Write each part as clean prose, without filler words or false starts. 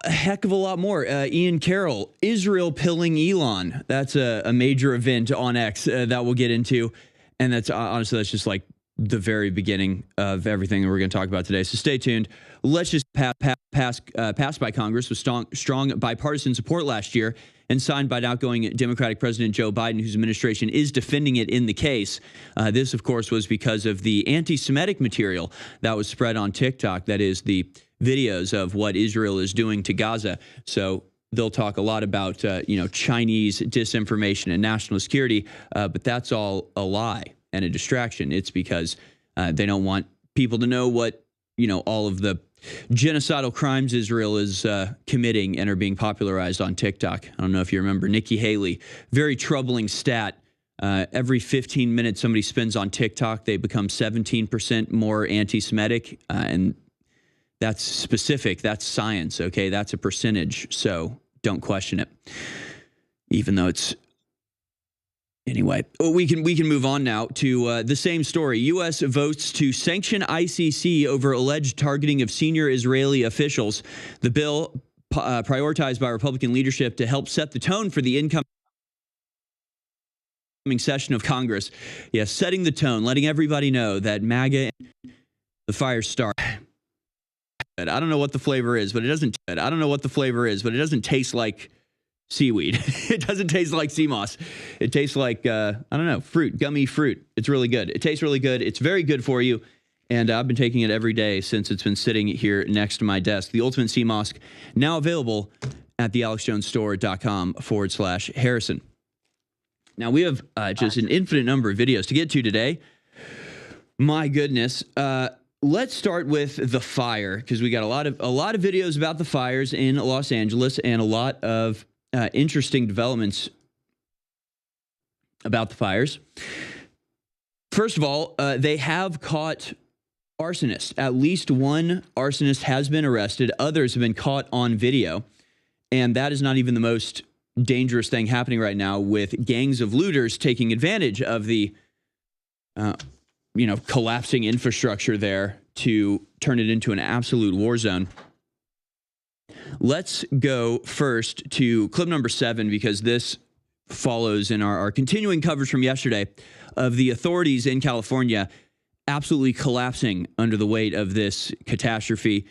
a heck of a lot more. Ian Carroll, Israel pilling Elon. That's a major event on X that we'll get into. And that's honestly, that's just like the very beginning of everything that we're going to talk about today. So stay tuned. Let's just pass by Congress with strong bipartisan support last year and signed by an outgoing Democratic President Joe Biden, whose administration is defending it in the case. This, of course, was because of the anti-Semitic material that was spread on TikTok. That is the videos of what Israel is doing to Gaza. So they'll talk a lot about, Chinese disinformation and national security, but that's all a lie and a distraction. It's because they don't want people to know what, all of the genocidal crimes Israel is committing and are being popularized on TikTok. I don't know if you remember Nikki Haley, very troubling stat. Every 15 minutes somebody spends on TikTok, they become 17% more anti-Semitic. And that's specific. That's science. Okay. That's a percentage. So don't question it, even though it's. Anyway, we can move on now to the same story. U.S. votes to sanction ICC over alleged targeting of senior Israeli officials. The bill prioritized by Republican leadership to help set the tone for the incoming session of Congress. Yes, setting the tone, letting everybody know that MAGA, the fire start. I don't know what the flavor is, but it doesn't. I don't know what the flavor is, but it doesn't taste like seaweed. It doesn't taste like sea moss. It tastes like, fruit, gummy fruit. It's really good. It tastes really good. It's very good for you. And I've been taking it every day since it's been sitting here next to my desk. The Ultimate Sea Moss, now available at thealexjonesstore.com/Harrison. Now, we have just an infinite number of videos to get to today. My goodness. Let's start with the fire, because we got a lot of videos about the fires in Los Angeles and a lot of interesting developments about the fires. First of all, they have caught arsonists. At least one arsonist has been arrested. Others have been caught on video. And that is not even the most dangerous thing happening right now, with gangs of looters taking advantage of the collapsing infrastructure there to turn it into an absolute war zone. Let's go first to clip number 7, because this follows in our continuing coverage from yesterday of the authorities in California absolutely collapsing under the weight of this catastrophe.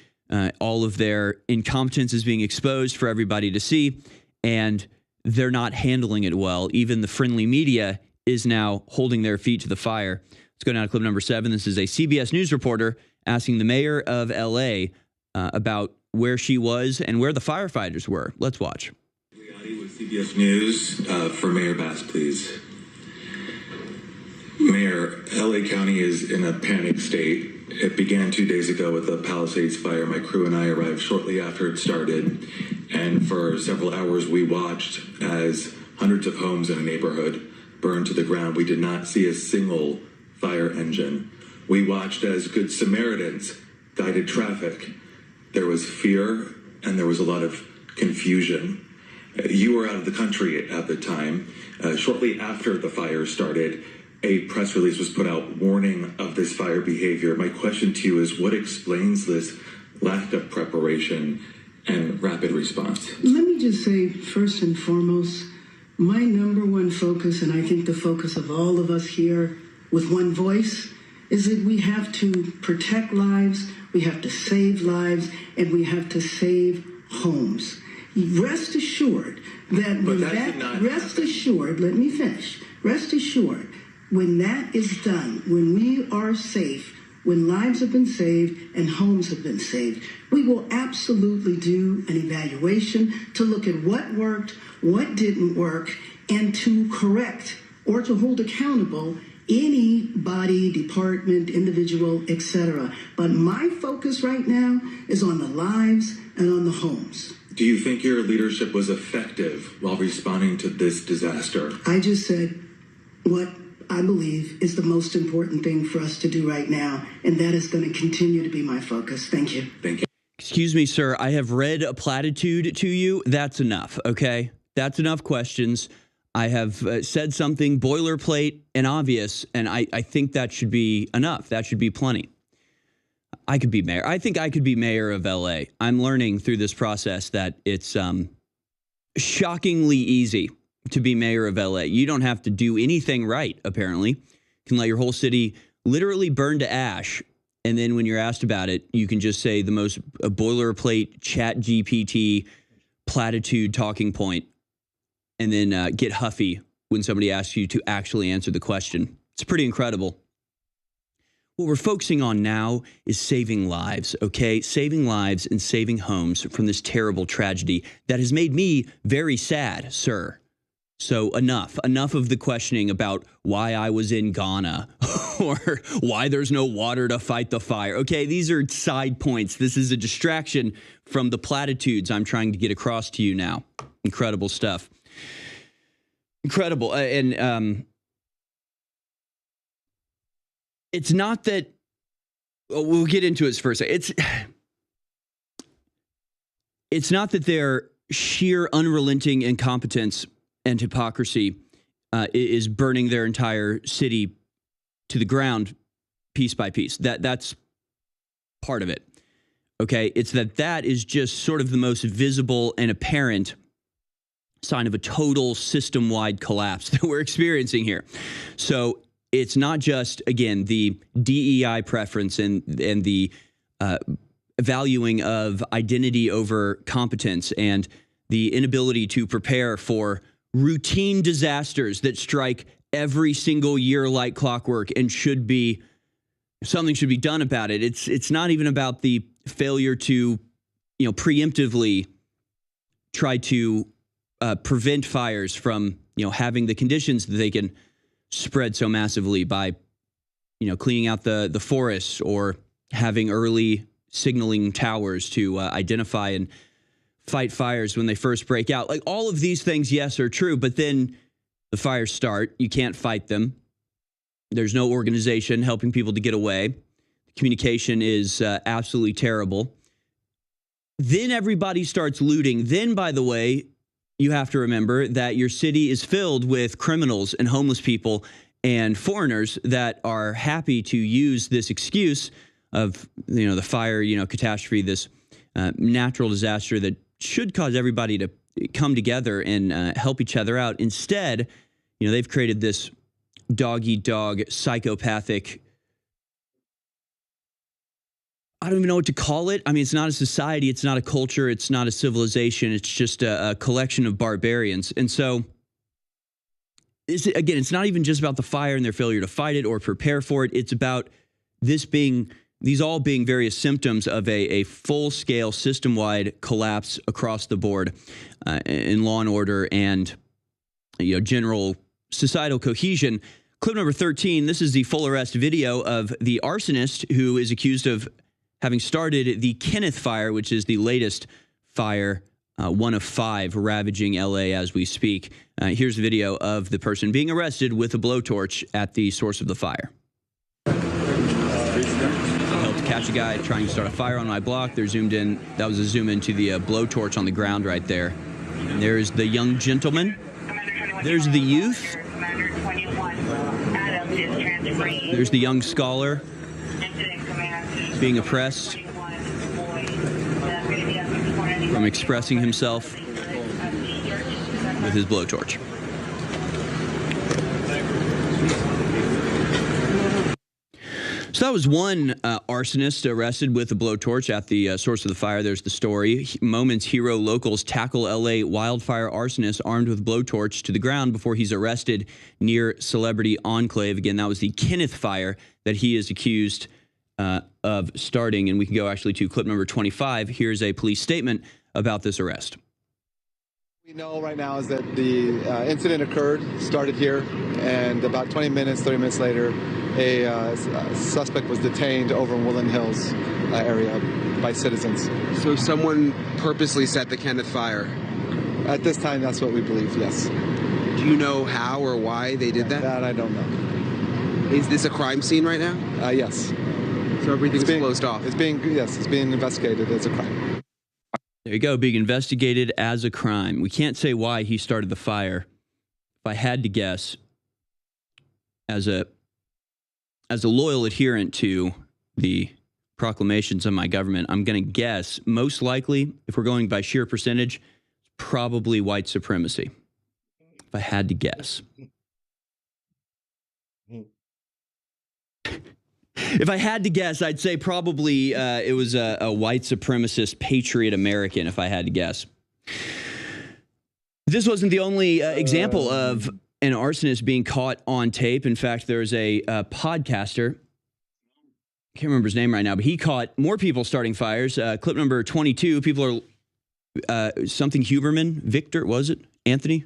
All of their incompetence is being exposed for everybody to see, and they're not handling it well. Even the friendly media is now holding their feet to the fire. Let's go down to clip number 7. This is a CBS News reporter asking the mayor of L.A. About where she was and where the firefighters were. Let's watch. With CBS News for Mayor Bass, please. Mayor, LA County is in a panic state. It began 2 days ago with the Palisades fire. My crew and I arrived shortly after it started, and for several hours we watched as hundreds of homes in a neighborhood burned to the ground. We did not see a single fire engine. We watched as Good Samaritans guided traffic. There was fear and there was a lot of confusion. You were out of the country at the time. Shortly after the fire started, a press release was put out warning of this fire behavior. My question to you is, what explains this lack of preparation and rapid response? Let me just say, first and foremost, my number one focus, and I think the focus of all of us here with one voice, is that we have to protect lives, we have to save lives, and we have to save homes. Rest assured that let me finish. Rest assured, when that is done, when we are safe, when lives have been saved and homes have been saved, we will absolutely do an evaluation to look at what worked, what didn't work, and to correct or to hold accountable any body, department, individual, etc. But my focus right now is on the lives and on the homes. Do you think your leadership was effective while responding to this disaster? I just said what I believe is the most important thing for us to do right now, and that is going to continue to be my focus. Thank you. Thank you. Excuse me, sir. I have read a platitude to you. That's enough, okay? That's enough questions. I have said something boilerplate and obvious, and I think that should be enough. That should be plenty. I could be mayor. I think I could be mayor of LA. I'm learning through this process that it's shockingly easy to be mayor of LA. You don't have to do anything right, apparently. You can let your whole city literally burn to ash. And then when you're asked about it, you can just say the most boilerplate chat GPT platitude talking point and then get huffy when somebody asks you to actually answer the question. It's pretty incredible. What we're focusing on now is saving lives, okay? Saving lives and saving homes from this terrible tragedy that has made me very sad, sir. So enough of the questioning about why I was in Ghana or why there's no water to fight the fire. Okay, these are side points. This is a distraction from the platitudes I'm trying to get across to you now. Incredible stuff. Incredible. And it's not that, we'll get into it first. It's not that their sheer unrelenting incompetence and hypocrisy is burning their entire city to the ground piece by piece. That's part of it. Okay, it's that is just sort of the most visible and apparent sign of a total system-wide collapse that we're experiencing here. So it's not just, again, the DEI preference and the valuing of identity over competence and the inability to prepare for routine disasters that strike every single year like clockwork and something should be done about it. It's not even about the failure to, preemptively try to prevent fires from, having the conditions that they can spread so massively by, cleaning out the forests or having early signaling towers to identify and fight fires when they first break out. Like all of these things, yes, are true, but then the fires start. You can't fight them. There's no organization helping people to get away. Communication is absolutely terrible. Then everybody starts looting. Then, by the way, you have to remember that your city is filled with criminals and homeless people and foreigners that are happy to use this excuse of, the fire, catastrophe, this natural disaster that should cause everybody to come together and help each other out. Instead, they've created this dog-eat-dog, psychopathic, I don't even know what to call it. I mean, it's not a society. It's not a culture. It's not a civilization. It's just a collection of barbarians. And so, it's not even just about the fire and their failure to fight it or prepare for it. It's about these all being various symptoms of a full-scale, system-wide collapse across the board in law and order and general societal cohesion. Clip number 13, this is the full arrest video of the arsonist who is accused of having started the Kenneth fire, which is the latest fire, one of 5 ravaging LA as we speak. Here's a video of the person being arrested with a blowtorch at the source of the fire. I helped catch a guy trying to start a fire on my block. They're zoomed in. That was a zoom into the blowtorch on the ground right there. And there's the young gentleman. There's the youth. There's the young scholar being oppressed from expressing himself with his blowtorch. So that was one arsonist arrested with a blowtorch at the source of the fire. There's the story. Moments hero locals tackle LA wildfire arsonist armed with blowtorch to the ground before he's arrested near Celebrity Enclave. Again, that was the Kenneth fire that he is accused of starting. And we can go actually to clip number 25. Here's a police statement about this arrest. We know right now is that the incident started here, and about 30 minutes later, a suspect was detained over in Woodland Hills area by citizens. So someone purposely set the Kenneth fire? At this time, that's what we believe, yes. Do you know how or why they did that? That I don't know. Is this a crime scene right now? Yes. So everything's closed off? It's being investigated as a crime. There you go, being investigated as a crime. We can't say why he started the fire. If I had to guess, as a loyal adherent to the proclamations of my government, I'm going to guess most likely, if we're going by sheer percentage, probably white supremacy. If I had to guess. If I had to guess, I'd say probably it was a white supremacist patriot American, if I had to guess. This wasn't the only example of an arsonist being caught on tape. In fact, there's a podcaster, I can't remember his name right now, but he caught more people starting fires. Clip number 22, people are something Huberman, Victor, was it? Anthony?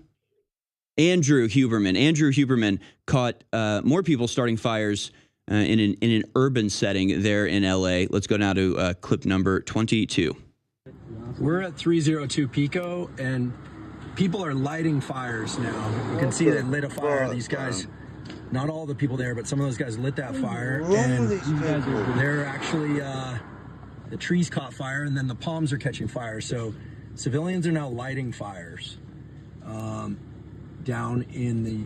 Andrew Huberman. Andrew Huberman caught more people starting fires in an urban setting there in LA. Let's go now to clip number 22. We're at 302 Pico, and people are lighting fires now. You can see they lit a fire. These guys, not all the people there, but some of those guys lit that fire, and they're actually, the trees caught fire, and then the palms are catching fire. So civilians are now lighting fires down in the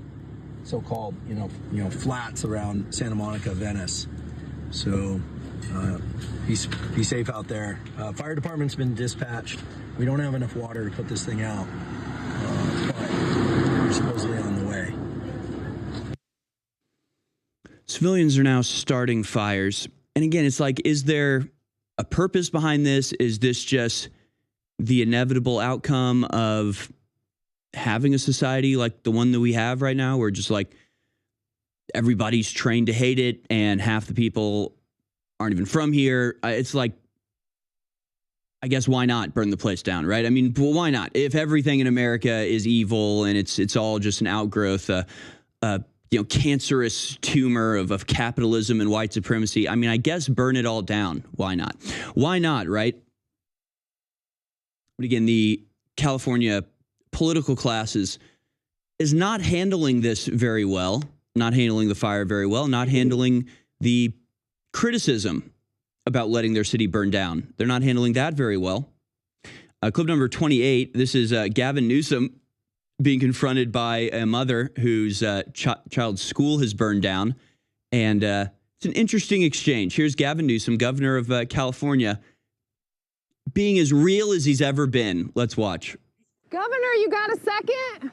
so-called, flats around Santa Monica, Venice. So be safe out there. Fire department's been dispatched. We don't have enough water to put this thing out, but we're supposedly on the way. Civilians are now starting fires. And again, it's like, is there a purpose behind this? Is this just the inevitable outcome of having a society like the one that we have right now, where just like everybody's trained to hate it and half the people aren't even from here? It's like, I guess, why not burn the place down, right? I mean, well, why not? If everything in America is evil and it's all just an outgrowth, cancerous tumor of capitalism and white supremacy, I mean, I guess burn it all down. Why not? Why not, right? But again, the California political classes is not handling this very well, not handling the fire very well, not handling the criticism about letting their city burn down. They're not handling that very well. Clip number 28, this is Gavin Newsom being confronted by a mother whose child's school has burned down. And it's an interesting exchange. Here's Gavin Newsom, governor of California, being as real as he's ever been. Let's watch. Governor, you got a second?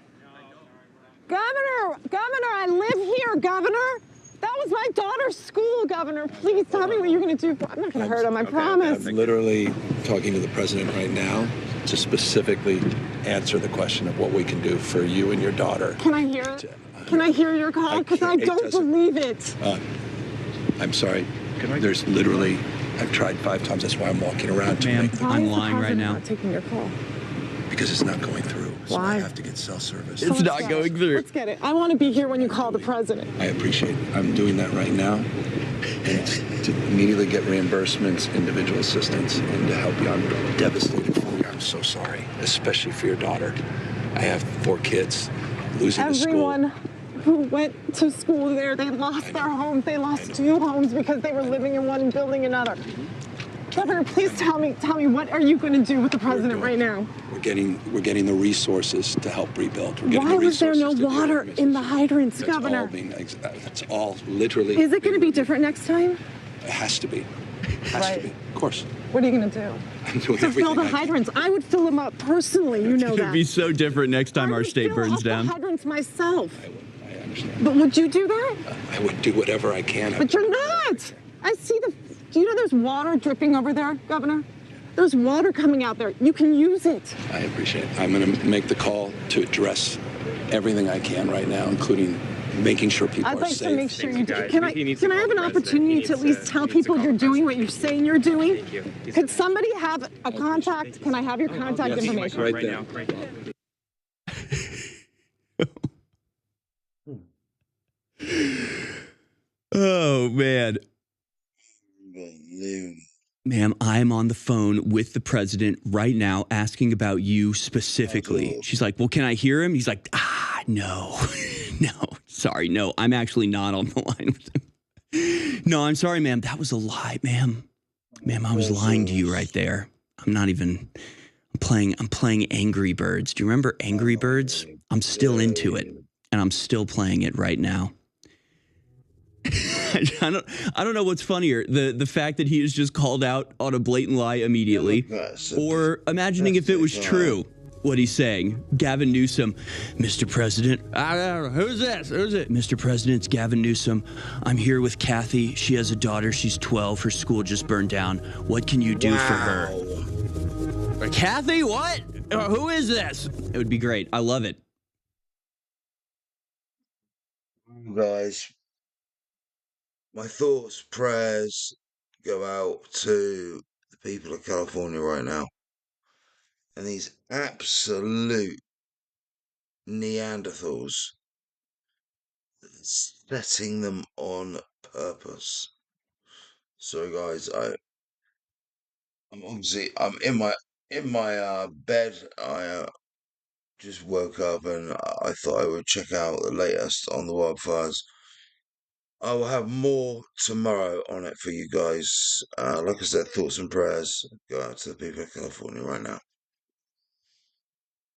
Governor, I live here, Governor. That was my daughter's school, Governor. Please tell me what you're going to do. I'm not going to hurt him, I promise. I'm literally talking to the president right now to specifically answer the question of what we can do for you and your daughter. Can I hear it? Can I hear your call? Because I don't believe it. I'm sorry. There's literally, I've tried 5 times. That's why I'm walking around to Ma'am, make the I'm lying right now. Not taking your call. Because it's not going through. So Why? I have to get cell service. It's not going through. Let's get it. I want to be here when you call the president. I appreciate it. I'm doing that right now. And to immediately get reimbursements, individual assistance, and to help you. I'm devastated for you. I'm so sorry, especially for your daughter. I have 4 kids losing the school. Everyone who went to school there, they lost their homes. They lost 2 homes because they were living in one and building another. Governor, please tell me, what are you going to do with the president right now? We're getting the resources to help rebuild. Why was there no water in the hydrants, Governor? That's all literally. Is it going to be different next time? It has to be. It has to be. Of course. What are you going to do? I'm doing To everything fill the I can. hydrants. I would fill them up personally, you know that. It'd be so different next time our state burns I would fill down. up the hydrants myself. I understand. But would you do that? I would do whatever I can. But you're not. I see do you know there's water dripping over there, Governor? There's water coming out there. You can use it. I appreciate it. I'm going to make the call to address everything I can right now, incling making sure people I'd are like safe. to make sure you do. Can I have an opportunity to at least tell people you're doing what you're saying you're doing? Could somebody have a contact? Can I have your contact information? Right there. Oh, man. Ma'am, I'm on the phone with the president right now asking about you specifically. She's like, well, can I hear him? He's like, no, no, sorry, no, I'm actually not on the line with him. No, I'm sorry, ma'am. That was a lie, ma'am. Ma'am, I was lying to you right there. I'm playing Angry Birds. Do you remember Angry Birds? I'm still into it, and I'm still playing it right now. I don't know what's funnier, the fact that he is just called out on a blatant lie immediately, or imagining if it was true what he's saying. Gavin Newsom, Mr. President. Who's this? Who's it? Mr. President, it's Gavin Newsom. I'm here with Kathy. She has a daughter. She's 12. Her school just burned down. What can you do for her? Kathy, what? Who is this? It would be great. I love it. Guys, my thoughts, prayers go out to the people of California right now. And these absolute Neanderthals setting them on purpose. So guys, I'm in my bed. I just woke up and I thought I would check out the latest on the wildfires. I will have more tomorrow on it for you guys. Like I said, thoughts and prayers go out to the people of California right now.